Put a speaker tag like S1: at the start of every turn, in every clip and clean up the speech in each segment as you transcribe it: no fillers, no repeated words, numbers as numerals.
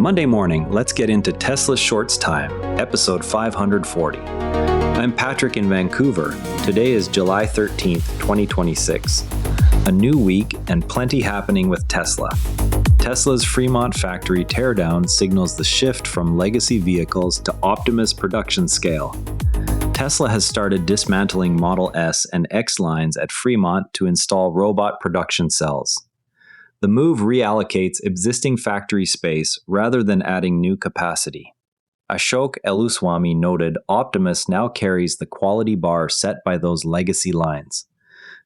S1: Monday morning, let's get into Tesla Shorts Time, episode 540. I'm Patrick in Vancouver. Today is July 13th, 2026. A new week and plenty happening with Tesla. Tesla's Fremont factory teardown signals the shift from legacy vehicles to Optimus production scale. Tesla has started dismantling Model S and X lines at Fremont to install robot production cells. The move reallocates existing factory space rather than adding new capacity. Ashok Eluswamy noted Optimus now carries the quality bar set by those legacy lines.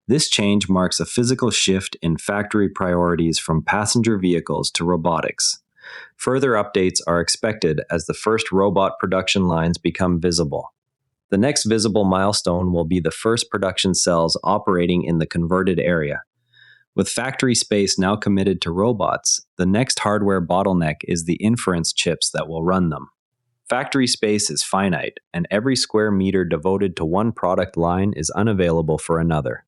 S1: This change marks a physical shift in factory priorities from passenger vehicles to robotics. Further updates are expected as the first robot production lines become visible. The next visible milestone will be the first production cells operating in the converted area. With factory space now committed to robots, the next hardware bottleneck is the inference chips that will run them. Factory space is finite, and every square meter devoted to one product line is unavailable for another.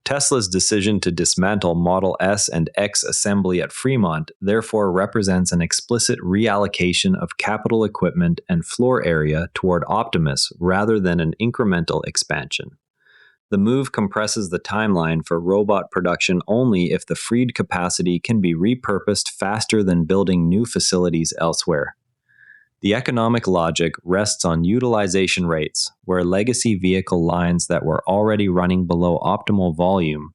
S1: Tesla's decision to dismantle Model S and X assembly at Fremont therefore represents an explicit reallocation of capital equipment and floor area toward Optimus rather than an incremental expansion. The move compresses the timeline for robot production only if the freed capacity can be repurposed faster than building new facilities elsewhere. The economic logic rests on utilization rates, where legacy vehicle lines that were already running below optimal volume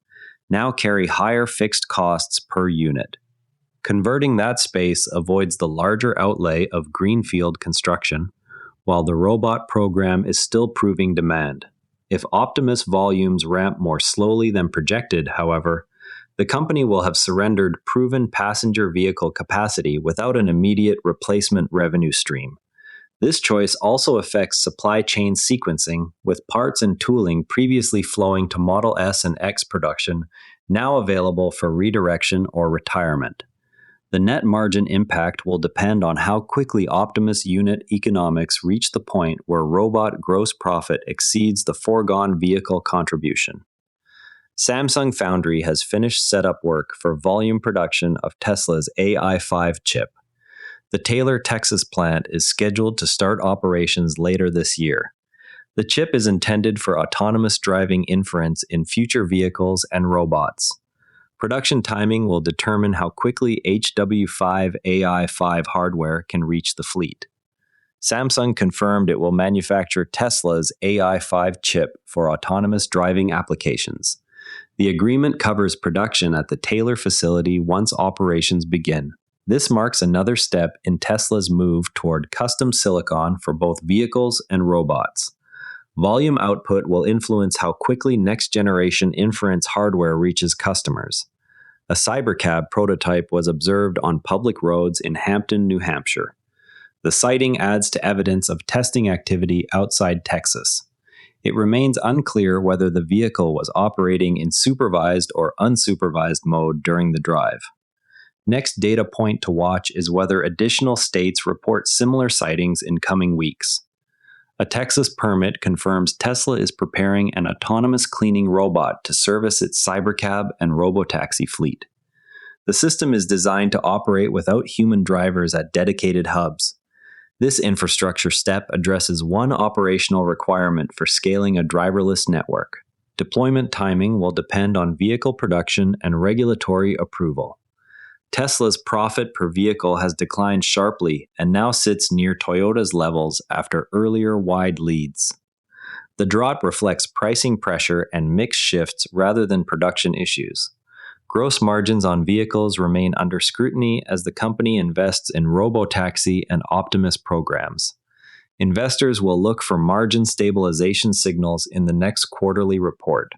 S1: now carry higher fixed costs per unit. Converting that space avoids the larger outlay of greenfield construction, while the robot program is still proving demand. If Optimus volumes ramp more slowly than projected, however, the company will have surrendered proven passenger vehicle capacity without an immediate replacement revenue stream. This choice also affects supply chain sequencing, with parts and tooling previously flowing to Model S and X production now available for redirection or retirement. The net margin impact will depend on how quickly Optimus unit economics reach the point where robot gross profit exceeds the foregone vehicle contribution. Samsung Foundry has finished setup work for volume production of Tesla's AI5 chip. The Taylor, Texas plant is scheduled to start operations later this year. The chip is intended for autonomous driving inference in future vehicles and robots. Production timing will determine how quickly HW5 AI5 hardware can reach the fleet. Samsung confirmed it will manufacture Tesla's AI5 chip for autonomous driving applications. The agreement covers production at the Taylor facility once operations begin. This marks another step in Tesla's move toward custom silicon for both vehicles and robots. Volume output will influence how quickly next-generation inference hardware reaches customers. A Cybercab prototype was observed on public roads in Hampton, New Hampshire. The sighting adds to evidence of testing activity outside Texas. It remains unclear whether the vehicle was operating in supervised or unsupervised mode during the drive. Next data point to watch is whether additional states report similar sightings in coming weeks. A Texas permit confirms Tesla is preparing an autonomous cleaning robot to service its Cybercab and robotaxi fleet. The system is designed to operate without human drivers at dedicated hubs. This infrastructure step addresses one operational requirement for scaling a driverless network. Deployment timing will depend on vehicle production and regulatory approval. Tesla's profit per vehicle has declined sharply and now sits near Toyota's levels after earlier wide leads. The drop reflects pricing pressure and mix shifts rather than production issues. Gross margins on vehicles remain under scrutiny as the company invests in robotaxi and Optimus programs. Investors will look for margin stabilization signals in the next quarterly report.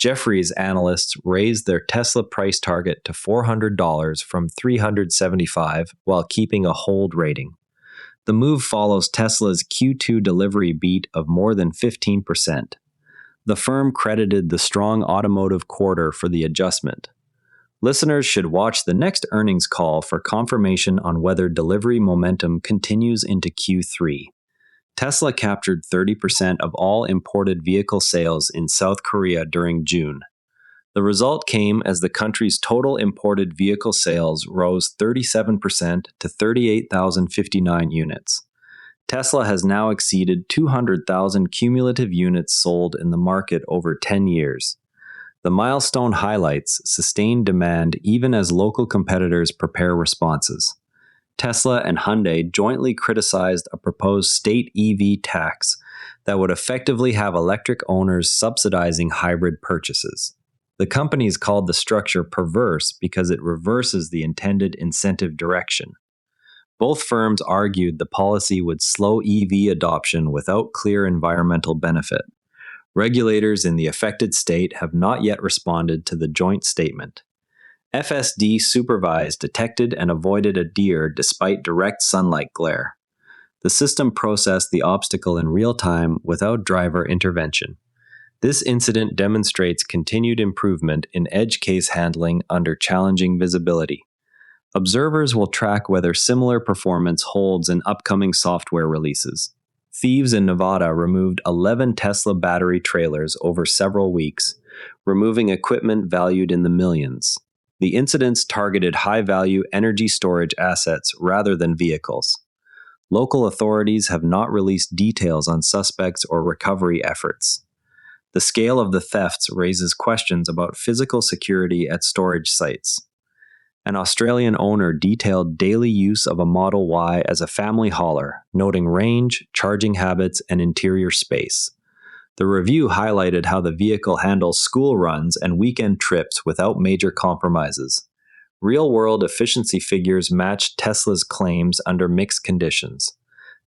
S1: Jefferies analysts raised their Tesla price target to $400 from $375 while keeping a hold rating. The move follows Tesla's Q2 delivery beat of more than 15%. The firm credited the strong automotive quarter for the adjustment. Listeners should watch the next earnings call for confirmation on whether delivery momentum continues into Q3. Tesla captured 30% of all imported vehicle sales in South Korea during June. The result came as the country's total imported vehicle sales rose 37% to 38,059 units. Tesla has now exceeded 200,000 cumulative units sold in the market over 10 years. The milestone highlights sustained demand even as local competitors prepare responses. Tesla and Hyundai jointly criticized a proposed state EV tax that would effectively have electric owners subsidizing hybrid purchases. The companies called the structure perverse because it reverses the intended incentive direction. Both firms argued the policy would slow EV adoption without clear environmental benefit. Regulators in the affected state have not yet responded to the joint statement. FSD supervised, detected, and avoided a deer despite direct sunlight glare. The system processed the obstacle in real time without driver intervention. This incident demonstrates continued improvement in edge case handling under challenging visibility. Observers will track whether similar performance holds in upcoming software releases. Thieves in Nevada removed 11 Tesla battery trailers over several weeks, removing equipment valued in the millions. The incidents targeted high-value energy storage assets rather than vehicles. Local authorities have not released details on suspects or recovery efforts. The scale of the thefts raises questions about physical security at storage sites. An Australian owner detailed daily use of a Model Y as a family hauler, noting range, charging habits, and interior space. The review highlighted how the vehicle handles school runs and weekend trips without major compromises. Real-world efficiency figures matched Tesla's claims under mixed conditions.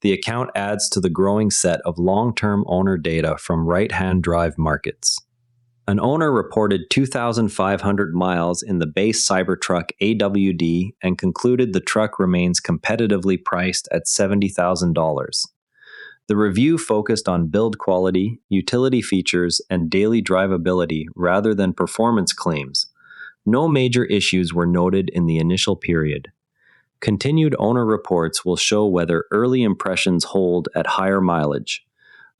S1: The account adds to the growing set of long-term owner data from right-hand drive markets. An owner reported 2,500 miles in the base Cybertruck AWD and concluded the truck remains competitively priced at $70,000. The review focused on build quality, utility features, and daily drivability rather than performance claims. No major issues were noted in the initial period. Continued owner reports will show whether early impressions hold at higher mileage.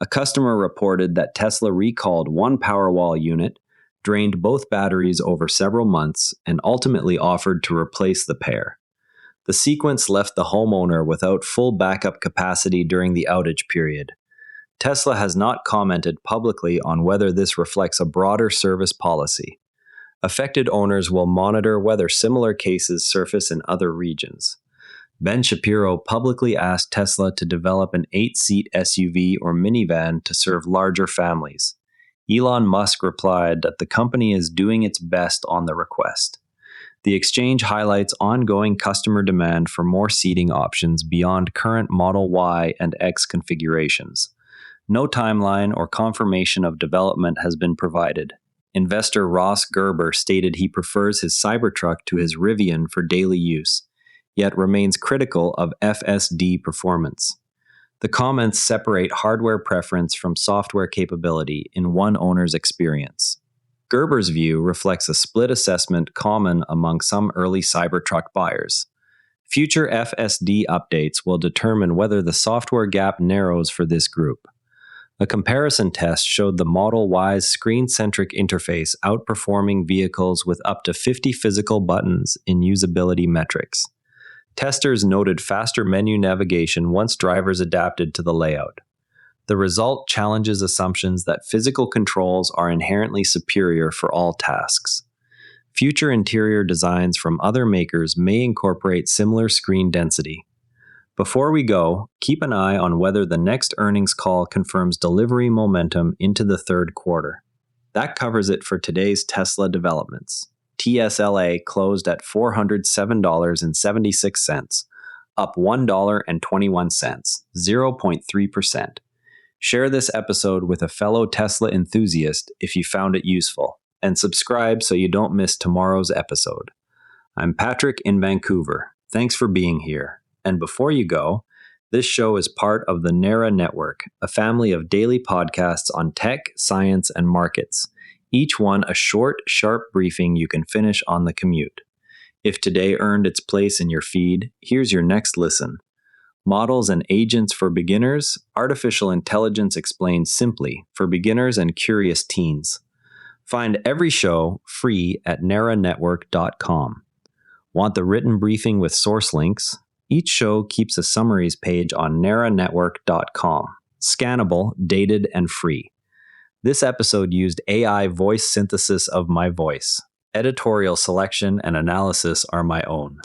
S1: A customer reported that Tesla recalled one Powerwall unit, drained both batteries over several months, and ultimately offered to replace the pair. The sequence left the homeowner without full backup capacity during the outage period. Tesla has not commented publicly on whether this reflects a broader service policy. Affected owners will monitor whether similar cases surface in other regions. Ben Shapiro publicly asked Tesla to develop an 8-seat SUV or minivan to serve larger families. Elon Musk replied that the company is doing its best on the request. The exchange highlights ongoing customer demand for more seating options beyond current Model Y and X configurations. No timeline or confirmation of development has been provided. Investor Ross Gerber stated he prefers his Cybertruck to his Rivian for daily use, yet remains critical of FSD performance. The comments separate hardware preference from software capability in one owner's experience. Gerber's view reflects a split assessment common among some early Cybertruck buyers. Future FSD updates will determine whether the software gap narrows for this group. A comparison test showed the Model Y's screen-centric interface outperforming vehicles with up to 50 physical buttons in usability metrics. Testers noted faster menu navigation once drivers adapted to the layout. The result challenges assumptions that physical controls are inherently superior for all tasks. Future interior designs from other makers may incorporate similar screen density. Before we go, keep an eye on whether the next earnings call confirms delivery momentum into the third quarter. That covers it for today's Tesla developments. TSLA closed at $407.76, up $1.21, 0.3%. Share this episode with a fellow Tesla enthusiast if you found it useful, and subscribe so you don't miss tomorrow's episode. I'm Patrick in Vancouver. Thanks for being here. And before you go, this show is part of the NARA Network, a family of daily podcasts on tech, science, and markets. Each one a short, sharp briefing you can finish on the commute. If today earned its place in your feed, here's your next listen. Models and Agents for Beginners, Artificial Intelligence Explained Simply for Beginners and Curious Teens. Find every show free at naranetwork.com. Want the written briefing with source links? Each show keeps a summaries page on naranetwork.com. Scannable, dated, and free. This episode used AI voice synthesis of my voice. Editorial selection and analysis are my own.